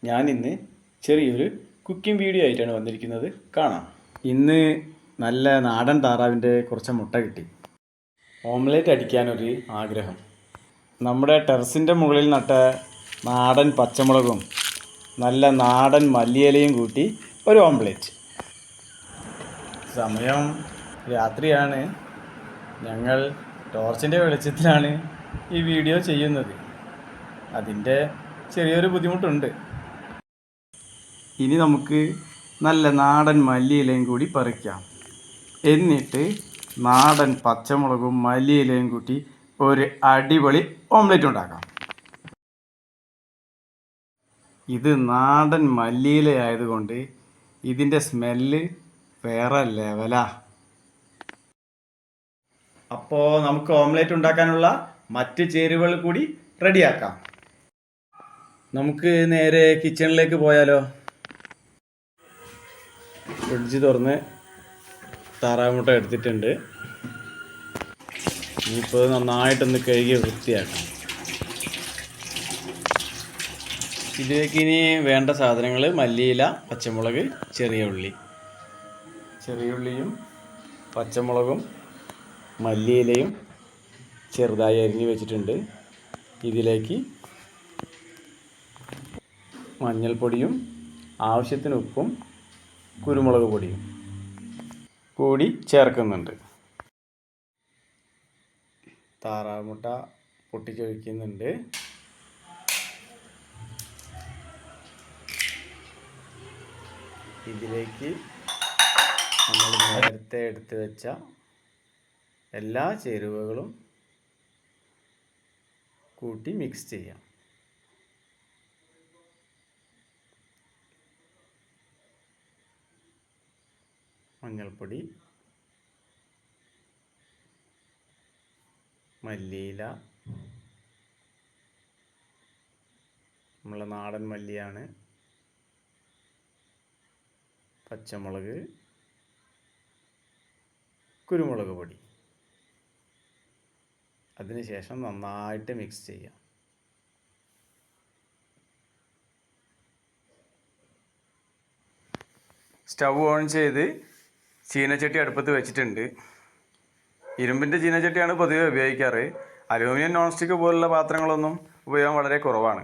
ഞാനിന്ന് ചെറിയൊരു cooking video ആയിട്ടാണ് വന്നിരിക്കുന്നത്. കാണാം. ഇന്ന് നല്ല നാടൻ താറാവിൻ്റെ കുറച്ച് മുട്ട കിട്ടി. ഓംലെറ്റ് അടിക്കാനൊരു ആഗ്രഹം. നമ്മുടെ ടെറസിൻ്റെ മുകളിൽ നട്ട നാടൻ പച്ചമുളകും നല്ല നാടൻ മല്ലിയിലയും കൂട്ടി ഒരു ഓംലെറ്റ്. സമയം രാത്രിയാണ്. ഞങ്ങൾ ടോർച്ചിൻ്റെ വെളിച്ചത്തിലാണ് ഈ വീഡിയോ ചെയ്യുന്നത്. അതിൻ്റെ ചെറിയൊരു ബുദ്ധിമുട്ടുണ്ട്. ഇനി നമുക്ക് നല്ല നാടൻ മല്ലിയിലയും കൂടി പറിക്കാം. എന്നിട്ട് നാടൻ പച്ചമുളകും മല്ലിയിലയും കൂട്ടി ഒരു അടിപൊളി ഓംലെറ്റ് ഉണ്ടാക്കാം. ഇത് നാടൻ മല്ലിയില ആയതുകൊണ്ട് ഇതിൻ്റെ സ്മെല്ല് വേറെ ലെവലാ. അപ്പോൾ നമുക്ക് ഓംലെറ്റ് ഉണ്ടാക്കാനുള്ള മറ്റ് ചേരുവകൾ കൂടി റെഡിയാക്കാം. നമുക്ക് നേരെ കിച്ചണിലേക്ക് പോയാലോ? ഫ്രിഡ്ജ് തുറന്ന് താറാവ് മുട്ട എടുത്തിട്ടുണ്ട്. ഇനിയിപ്പോൾ നന്നായിട്ടൊന്ന് കഴുകി വൃത്തിയാക്കാം. ഇതിലേക്ക് ഇനി വേണ്ട സാധനങ്ങൾ മല്ലിയില, പച്ചമുളക്, ചെറിയ ഉള്ളിയും പച്ചമുളകും മല്ലിയിലയും ചെറുതായി അരിഞ്ഞ് വെച്ചിട്ടുണ്ട്. ഇതിലേക്ക് മഞ്ഞൾപ്പൊടിയും ആവശ്യത്തിന് ഉപ്പും കുരുമുളക് പൊടിയും കൂടി ചേർക്കുന്നുണ്ട്. താറാവ് മുട്ട പൊട്ടിച്ചൊഴിക്കുന്നുണ്ട്. ഇതിലേക്ക് നമ്മൾ നേരത്തെ എടുത്ത് വെച്ച എല്ലാ ചേരുവകളും കൂട്ടി മിക്സ് ചെയ്യാം. മഞ്ഞൾപ്പൊടി, മല്ലിയില, നമ്മളെ നാടൻ മല്ലിയാണ്, പച്ചമുളക്, കുരുമുളക് പൊടി. അതിനുശേഷം നന്നായിട്ട് മിക്സ് ചെയ്യാം. സ്റ്റൗ ഓൺ ചെയ്ത് ചീനച്ചട്ടി അടുപ്പത്ത് വെച്ചിട്ടുണ്ട്. ഇരുമ്പിൻ്റെ ചീനച്ചട്ടിയാണ് പൊതുവെ ഉപയോഗിക്കാറ്. അലൂമിനിയം നോൺ സ്റ്റിക്ക് പോലുള്ള പാത്രങ്ങളൊന്നും ഉപയോഗം വളരെ കുറവാണ്.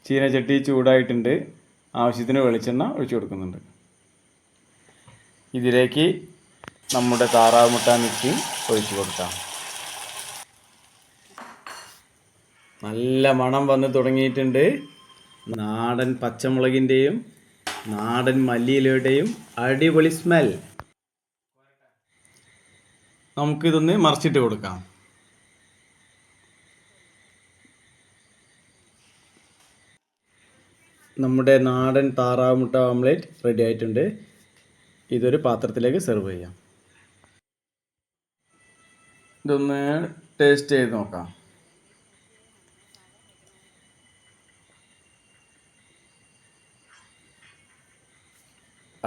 ചീനച്ചട്ടി ചൂടായിട്ടുണ്ട്. ആവശ്യത്തിന് വെളിച്ചെണ്ണ ഒഴിച്ചു കൊടുക്കുന്നുണ്ട്. ഇതിലേക്ക് നമ്മുടെ താറാവ് മുട്ട മിക്സ് ഒഴിച്ചു കൊടുക്കാം. നല്ല മണം വന്ന് തുടങ്ങിയിട്ടുണ്ട്. നാടൻ പച്ചമുളകിൻ്റെയും നാടൻ മല്ലിയിലയുടെയും അടിപൊളി സ്മെൽ. നമുക്കിതൊന്ന് മറിച്ചിട്ട് കൊടുക്കാം. നമ്മുടെ നാടൻ താറാവ് മുട്ട ഓംലെറ്റ് റെഡി ആയിട്ടുണ്ട്. ഇതൊരു പാത്രത്തിലേക്ക് സെർവ് ചെയ്യാം. ഇതൊന്ന് ടേസ്റ്റ് ചെയ്ത് നോക്കാം.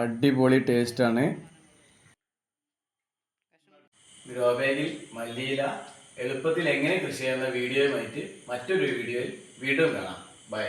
അടിപൊളി ടേസ്റ്റാണ്. ഗ്രോ ബാഗിൽ മല്ലിയില എളുപ്പത്തിൽ എങ്ങനെ കൃഷി ചെയ്യുന്ന വീഡിയോയുമായിട്ട് മറ്റൊരു വീഡിയോയിൽ വീണ്ടും കാണാം. ബൈ.